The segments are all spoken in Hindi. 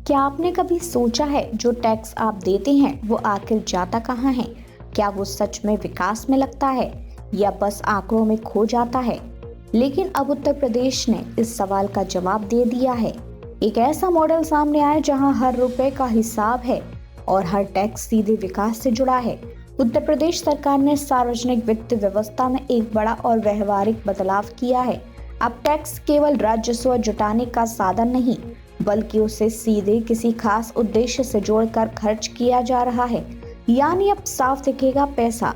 क्या आपने कभी सोचा है जो टैक्स आप देते हैं वो आखिर जाता कहाँ है? क्या वो सच में विकास में लगता है या बस आंकड़ों में खो जाता है? लेकिन अब उत्तर प्रदेश ने इस सवाल का जवाब दे दिया है। एक ऐसा मॉडल सामने आया जहां हर रुपए का हिसाब है और हर टैक्स सीधे विकास से जुड़ा है। उत्तर प्रदेश सरकार ने सार्वजनिक वित्त व्यवस्था में एक बड़ा और व्यवहारिक बदलाव किया है। अब टैक्स केवल राजस्व जुटाने का साधन नहीं, बल्कि उसे सीधे किसी खास उद्देश्य से जोड़कर खर्च किया जा रहा है। यानी अब साफ दिखेगा पैसा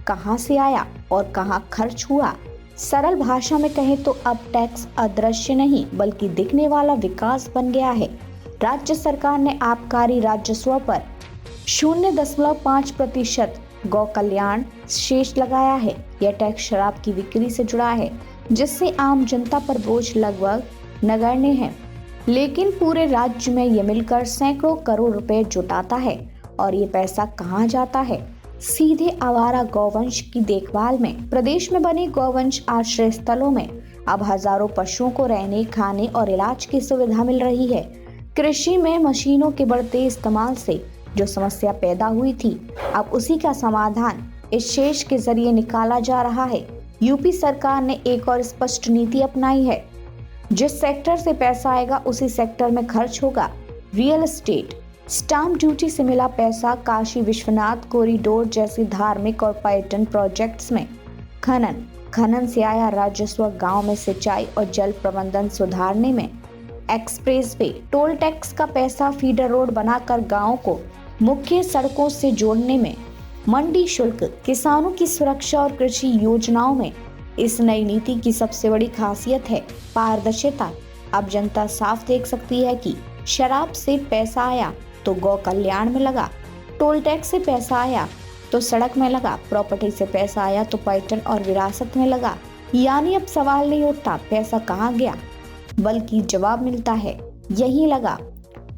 कहां से आया और कहां खर्च हुआ। सरल भाषा में कहें तो अब टैक्स अदृश्य नहीं बल्कि दिखने वाला विकास बन गया है। राज्य सरकार ने आबकारी राजस्व पर 0.5% गौ कल्याण शेष लगाया है। यह टैक्स शराब की बिक्री से जुड़ा है, जिससे आम जनता पर बोझ लगभग नगण्य है, लेकिन पूरे राज्य में ये मिलकर सैकड़ों करोड़ रुपए जुटाता है। और ये पैसा कहाँ जाता है? सीधे आवारा गौवंश की देखभाल में। प्रदेश में बने गौवंश आश्रय स्थलों में अब हजारों पशुओं को रहने, खाने और इलाज की सुविधा मिल रही है। कृषि में मशीनों के बढ़ते इस्तेमाल से जो समस्या पैदा हुई थी, अब उसी का समाधान इस शेष के जरिए निकाला जा रहा है। यूपी सरकार ने एक और स्पष्ट नीति अपनाई है। जिस सेक्टर से पैसा आएगा उसी सेक्टर में खर्च होगा। रियल एस्टेट, स्टाम्प ड्यूटी से मिला पैसा काशी विश्वनाथ कॉरिडोर जैसी धार्मिक और पर्यटन प्रोजेक्ट्स में। खनन से आया राजस्व गांव में सिंचाई और जल प्रबंधन सुधारने में। एक्सप्रेसवे, टोल टैक्स का पैसा फीडर रोड बनाकर गांवों को मुख्य सड़कों से जोड़ने में। मंडी शुल्क, किसानों की सुरक्षा और कृषि योजनाओं में। इस नई नीति की सबसे बड़ी खासियत है पारदर्शिता। अब जनता साफ देख सकती है कि शराब से पैसा आया तो गौ कल्याण में लगा, टोल टैक्स से पैसा आया तो सड़क में लगा, प्रॉपर्टी से पैसा आया तो पर्यटन और विरासत में लगा। यानी अब सवाल नहीं उठता पैसा कहाँ गया, बल्कि जवाब मिलता है यही लगा।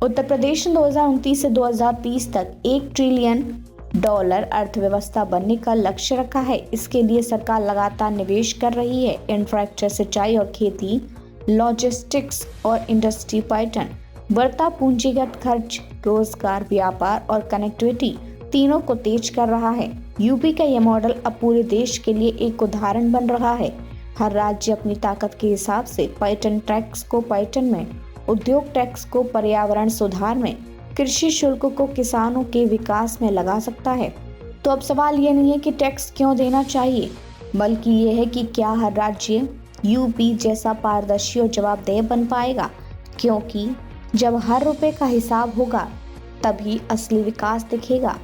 उत्तर प्रदेश ने 2029 से 2030 तक $1 ट्रिलियन अर्थव्यवस्था बनने का लक्ष्य रखा है। इसके लिए सरकार लगातार निवेश कर रही है। इंफ्रास्ट्रक्चर, सिंचाई और खेती, लॉजिस्टिक्स और इंडस्ट्री, पर्यटन, बढ़ता पूंजीगत खर्च, रोजगार, व्यापार और कनेक्टिविटी तीनों को तेज कर रहा है। यूपी का यह मॉडल अब पूरे देश के लिए एक उदाहरण बन रहा है। हर राज्य अपनी ताकत के हिसाब से पर्यटन टैक्स को पर्यटन में, उद्योग टैक्स को पर्यावरण सुधार में, कृषि शुल्क को किसानों के विकास में लगा सकता है। तो अब सवाल ये नहीं है कि टैक्स क्यों देना चाहिए, बल्कि ये है कि क्या हर राज्य यूपी जैसा पारदर्शी और जवाबदेह बन पाएगा। क्योंकि जब हर रुपए का हिसाब होगा तभी असली विकास दिखेगा।